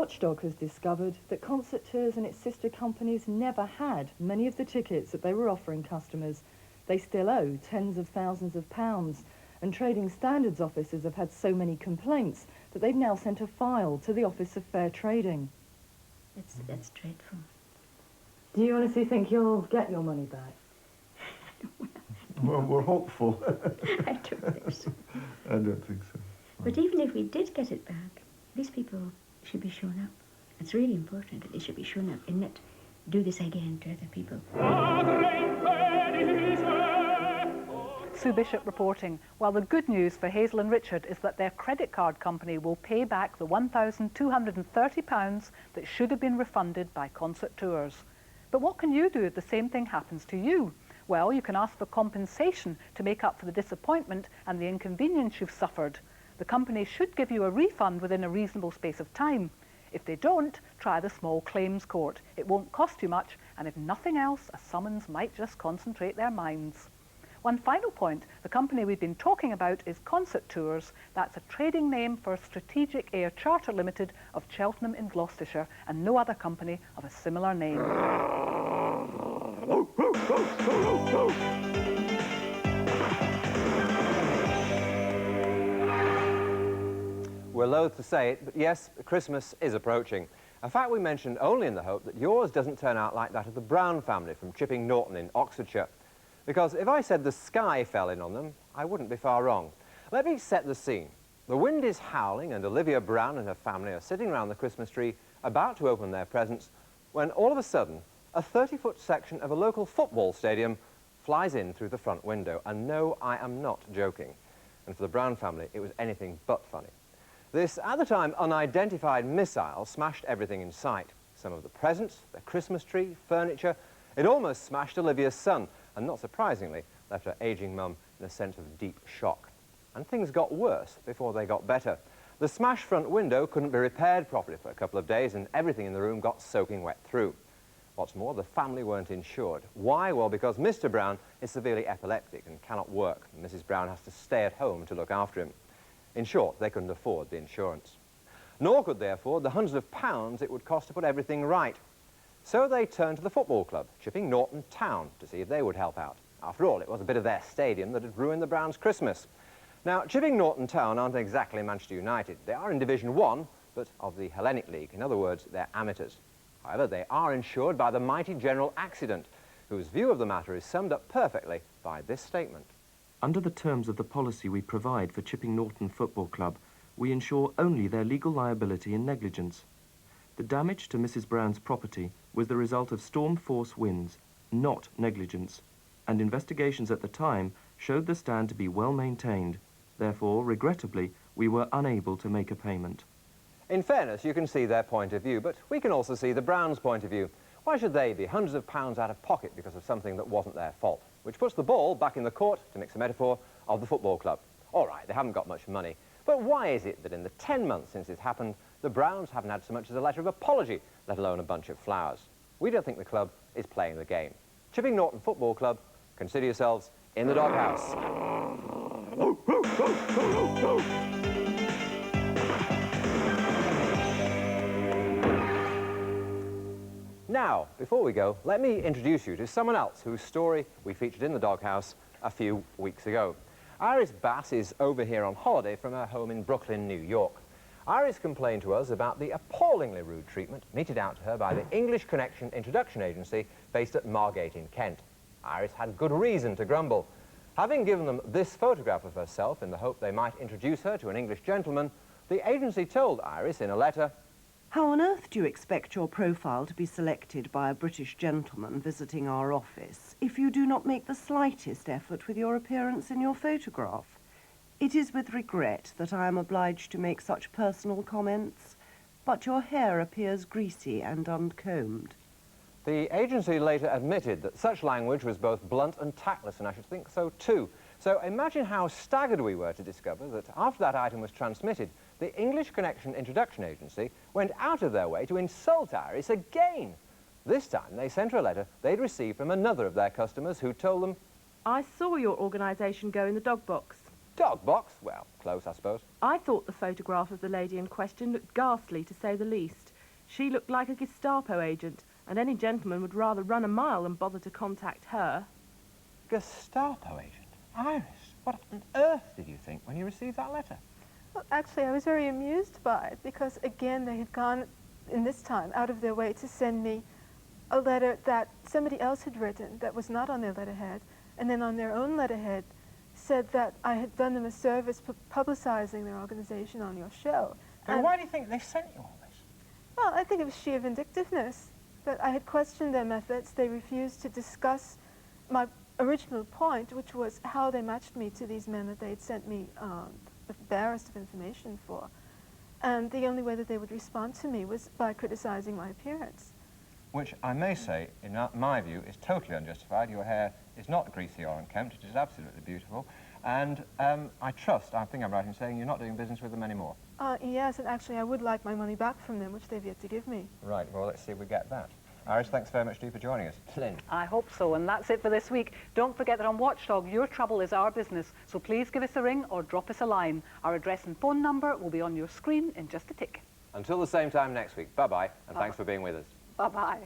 Watchdog has discovered that Concert Tours and its sister companies never had many of the tickets that they were offering customers. They still owe tens of thousands of pounds, and Trading Standards officers have had so many complaints that they've now sent a file to the Office of Fair Trading. That's dreadful. Do you honestly think you'll get your money back? Well, we're hopeful. I don't think so. I don't think so. But even if we did get it back, these people should be shown up. It's really important that they should be shown up and not do this again to other people. Sue Bishop reporting. Well, the good news for Hazel and Richard is that their credit card company will pay back the £1,230 that should have been refunded by Concert Tours. But what can you do if the same thing happens to you? Well, you can ask for compensation to make up for the disappointment and the inconvenience you've suffered. The company should give you a refund within a reasonable space of time. If they don't, try the small claims court. It won't cost you much, and if nothing else, a summons might just concentrate their minds. One final point, the company we've been talking about is Concert Tours. That's a trading name for Strategic Air Charter Limited of Cheltenham in Gloucestershire, and no other company of a similar name. We're loath to say it, but yes, Christmas is approaching. A fact we mentioned only in the hope that yours doesn't turn out like that of the Brown family from Chipping Norton in Oxfordshire. Because if I said the sky fell in on them, I wouldn't be far wrong. Let me set the scene. The wind is howling and Olivia Brown and her family are sitting around the Christmas tree about to open their presents when all of a sudden a 30-foot section of a local football stadium flies in through the front window. And no, I am not joking. And for the Brown family, it was anything but funny. This, at the time, unidentified missile smashed everything in sight. Some of the presents, the Christmas tree, furniture. It almost smashed Olivia's son, and not surprisingly, left her ageing mum in a sense of deep shock. And things got worse before they got better. The smashed front window couldn't be repaired properly for a couple of days, and everything in the room got soaking wet through. What's more, the family weren't insured. Why? Well, because Mr. Brown is severely epileptic and cannot work, and Mrs. Brown has to stay at home to look after him. In short, they couldn't afford the insurance. Nor could they afford the hundreds of pounds it would cost to put everything right. So they turned to the football club, Chipping Norton Town, to see if they would help out. After all, it was a bit of their stadium that had ruined the Browns' Christmas. Now, Chipping Norton Town aren't exactly Manchester United. They are in Division 1, but of the Hellenic League. In other words, they're amateurs. However, they are insured by the mighty General Accident, whose view of the matter is summed up perfectly by this statement. Under the terms of the policy we provide for Chipping Norton Football Club, we insure only their legal liability and negligence. The damage to Mrs. Brown's property was the result of storm force winds, not negligence, and investigations at the time showed the stand to be well maintained. Therefore, regrettably, we were unable to make a payment. In fairness, you can see their point of view, but we can also see the Browns' point of view. Why should they be hundreds of pounds out of pocket because of something that wasn't their fault? Which puts the ball back in the court, to mix a metaphor, of the football club. All right, they haven't got much money, but why is it that in the 10 months since this happened, the Browns haven't had so much as a letter of apology, let alone a bunch of flowers? We don't think the club is playing the game. Chipping Norton Football Club, consider yourselves in the doghouse. Now, before we go, let me introduce you to someone else whose story we featured in the doghouse a few weeks ago. Iris Bass is over here on holiday from her home in Brooklyn, New York. Iris complained to us about the appallingly rude treatment meted out to her by the English Connection Introduction Agency based at Margate in Kent. Iris had good reason to grumble. Having given them this photograph of herself in the hope they might introduce her to an English gentleman, the agency told Iris in a letter, "How on earth do you expect your profile to be selected by a British gentleman visiting our office if you do not make the slightest effort with your appearance in your photograph? It is with regret that I am obliged to make such personal comments, but your hair appears greasy and uncombed." The agency later admitted that such language was both blunt and tactless, and I should think so too. So imagine how staggered we were to discover that after that item was transmitted, the English Connection Introduction Agency went out of their way to insult Iris again. This time they sent her a letter they'd received from another of their customers who told them, "I saw your organisation go in the dog box. Dog box? Well, close, I suppose. I thought the photograph of the lady in question looked ghastly, to say the least. She looked like a Gestapo agent, and any gentleman would rather run a mile than bother to contact her. Gestapo agent? Iris, what on earth did you think when you received that letter? Well, actually, I was very amused by it because, again, they had gone, in this time, out of their way to send me a letter that somebody else had written that was not on their letterhead, and then on their own letterhead said that I had done them a service publicizing their organization on your show. And why do you think they sent you all this? Well, I think it was sheer vindictiveness. That I had questioned their methods. They refused to discuss my original point, which was how they matched me to these men that they had sent me the barest of information for. And the only way that they would respond to me was by criticizing my appearance. Which I may say, in my view, is totally unjustified. Your hair is not greasy or unkempt. It is absolutely beautiful. And I think I'm right in saying you're not doing business with them anymore. Yes, and actually I would like my money back from them, which they've yet to give me. Right, well, let's see if we get that. Iris, thanks very much to you for joining us. Lynn. I hope so, and that's it for this week. Don't forget that on Watchdog, your trouble is our business, so please give us a ring or drop us a line. Our address and phone number will be on your screen in just a tick. Until the same time next week, bye-bye, and thanks for being with us. Bye-bye.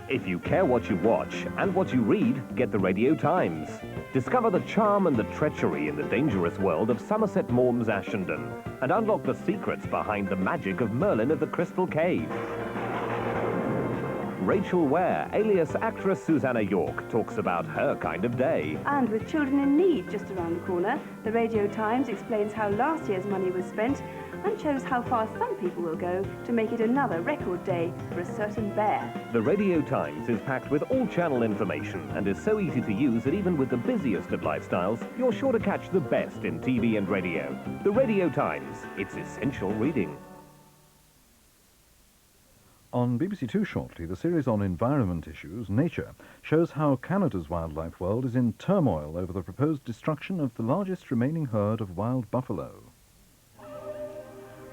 If you care what you watch and what you read, get the Radio Times. Discover the charm and the treachery in the dangerous world of Somerset Maugham's Ashenden and unlock the secrets behind the magic of Merlin of the Crystal Cave. Rachel Ware, alias actress Susanna York, talks about her kind of day. And with children in need just around the corner, the Radio Times explains how last year's money was spent and shows how far some people will go to make it another record day for a certain bear. The Radio Times is packed with all-channel information and is so easy to use that even with the busiest of lifestyles, you're sure to catch the best in TV and radio. The Radio Times, it's essential reading. On BBC2 shortly, the series on environment issues, Nature, shows how Canada's wildlife world is in turmoil over the proposed destruction of the largest remaining herd of wild buffalo.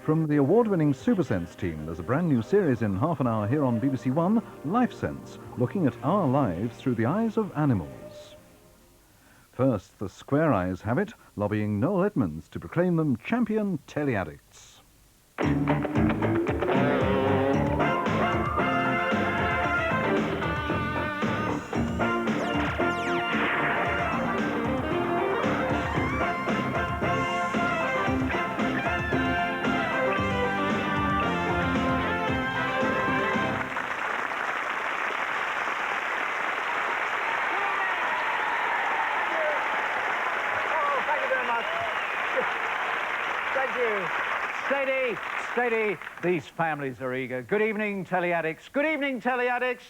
From the award-winning Super Sense team, there's a brand new series in half an hour here on BBC1, Life Sense, looking at our lives through the eyes of animals. First, the Square Eyes have it, lobbying Noel Edmonds to proclaim them champion Telly Addicts. Steady, steady. These families are eager. Good evening, Telly Addicts. Good evening, Telly Addicts.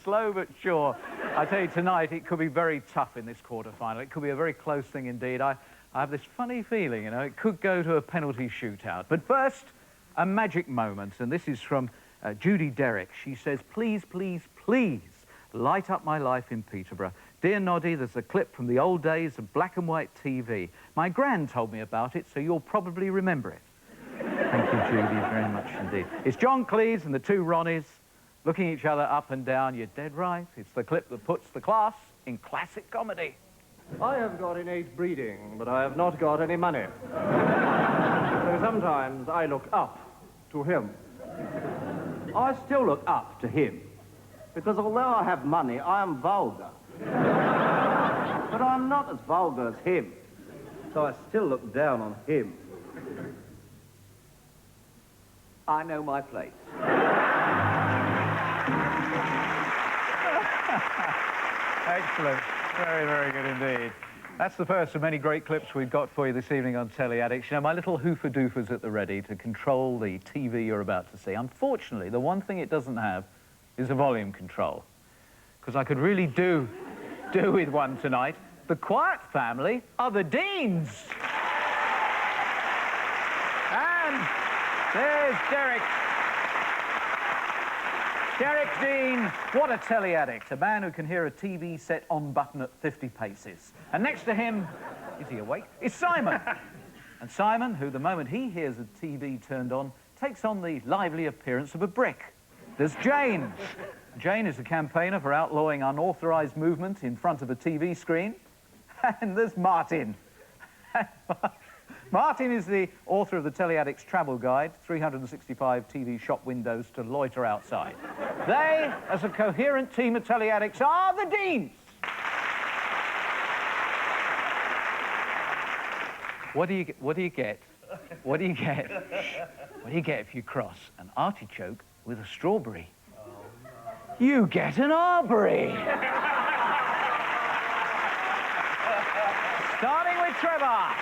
Slow but sure. I tell you, tonight it could be very tough in this quarter-final. It could be a very close thing indeed. I have this funny feeling, you know, it could go to a penalty shootout. But first, a magic moment, and this is from Judy Derrick. She says, please, please, please light up my life in Peterborough. Dear Noddy, there's a clip from the old days of black and white TV. My gran told me about it, so you'll probably remember it. Thank you, Judy, very much indeed. It's John Cleese and the two Ronnies looking each other up and down. You're dead right. It's the clip that puts the class in classic comedy. I have got innate breeding, but I have not got any money. So sometimes I look up to him. I still look up to him, because although I have money, I am vulgar. But I'm not as vulgar as him, so I still look down on him. I know my place. Excellent. Very, very good indeed. That's the first of many great clips we've got for you this evening on Telly Addicts. You know, my little hoofer-doofer's at the ready to control the TV you're about to see. Unfortunately, the one thing it doesn't have is a volume control, because I could really do do with one tonight. The quiet family are the Deans. And there's Derek. Derek Dean, what a telly addict, a man who can hear a TV set on button at 50 paces. And next to him, is he awake? Is Simon. And Simon, who the moment he hears a TV turned on, takes on the lively appearance of a brick. There's Jane. Jane is a campaigner for outlawing unauthorised movement in front of a TV screen. And there's Martin. Martin is the author of the Telly Addicts Travel Guide, 365 TV shop windows to loiter outside. They, as a coherent team of Telly Addicts, are the Deans. What do you get? What do you get? What do you get? What do you get if you cross an artichoke with a strawberry? You get an arbory. Starting with Trevor.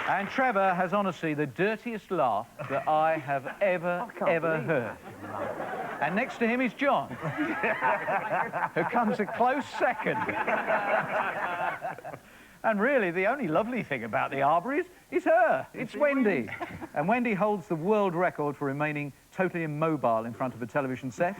And Trevor has honestly the dirtiest laugh that I have ever heard. And next to him is John, who comes a close second. And really, the only lovely thing about the arbory is her. It's Wendy. And Wendy holds the world record for remaining totally immobile in front of a television set.